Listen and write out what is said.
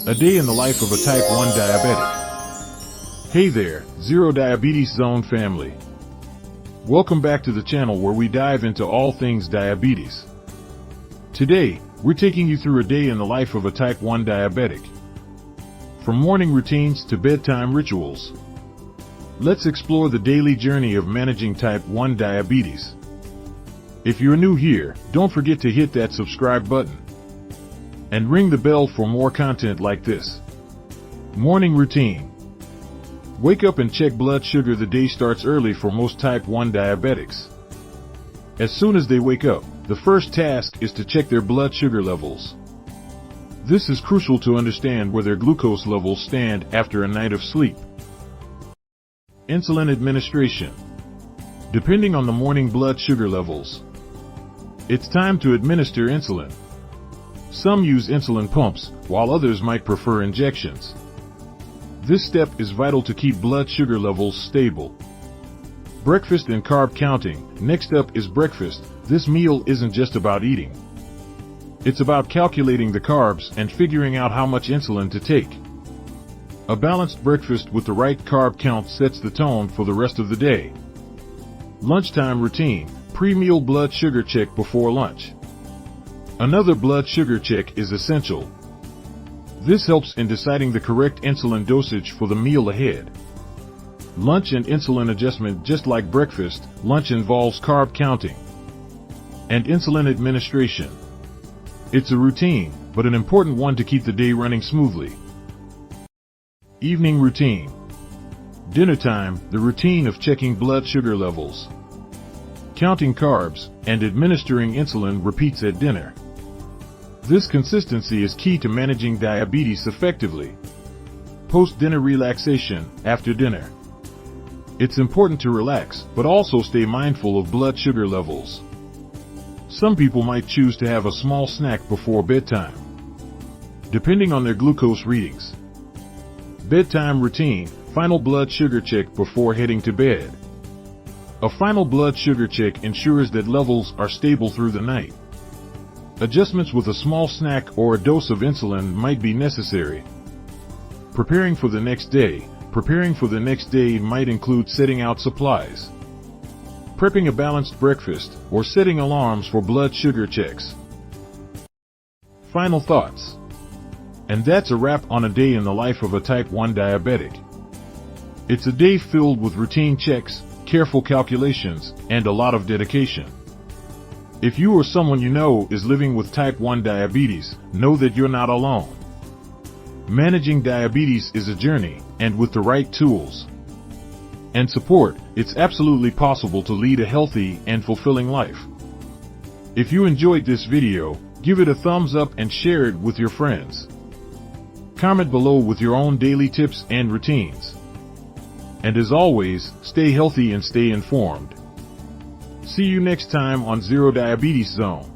A day in the life of a type 1 diabetic. Hey there, ZeroDiabetes Zone family. Welcome back to the channel where we dive into all things diabetes. Today, we're taking you through a day in the life of a type 1 diabetic. From morning routines to bedtime rituals. Let's explore the daily journey of managing type 1 diabetes. If you're new here, don't forget to hit that subscribe button and ring the bell for more content like this. Morning routine. Wake up and check blood sugar. The day starts early for most type 1 diabetics. As soon as they wake up, the first task is to check their blood sugar levels. This is crucial to understand where their glucose levels stand after a night of sleep. Insulin administration. Depending on the morning blood sugar levels, it's time to administer insulin. Some use insulin pumps, while others might prefer injections. This step is vital to keep blood sugar levels stable. Breakfast and carb counting. Next up is breakfast. This meal isn't just about eating. It's about calculating the carbs and figuring out how much insulin to take. A balanced breakfast with the right carb count sets the tone for the rest of the day. Lunchtime routine. Pre-meal blood sugar check before lunch. Another blood sugar check is essential. This helps in deciding the correct insulin dosage for the meal ahead. Lunch and insulin adjustment. Just like breakfast, lunch involves carb counting and insulin administration. It's a routine, but an important one to keep the day running smoothly. Evening routine. Dinner time. The routine of checking blood sugar levels, counting carbs, and administering insulin repeats at dinner. This consistency is key to managing diabetes effectively. Post-dinner relaxation. After dinner, it's important to relax, but also stay mindful of blood sugar levels. Some people might choose to have a small snack before bedtime, depending on their glucose readings. Bedtime routine. Final blood sugar check before heading to bed. A final blood sugar check ensures that levels are stable through the night. Adjustments with a small snack or a dose of insulin might be necessary. Preparing for the next day. Preparing for the next day might include setting out supplies, prepping a balanced breakfast, or setting alarms for blood sugar checks. Final thoughts. And that's a wrap on a day in the life of a type 1 diabetic. It's a day filled with routine checks, careful calculations, and a lot of dedication. If you or someone you know is living with type 1 diabetes, know that you're not alone. Managing diabetes is a journey, and with the right tools and support, it's absolutely possible to lead a healthy and fulfilling life. If you enjoyed this video, give it a thumbs up and share it with your friends. Comment below with your own daily tips and routines. And as always, stay healthy and stay informed. See you next time on ZeroDiabetes Zone.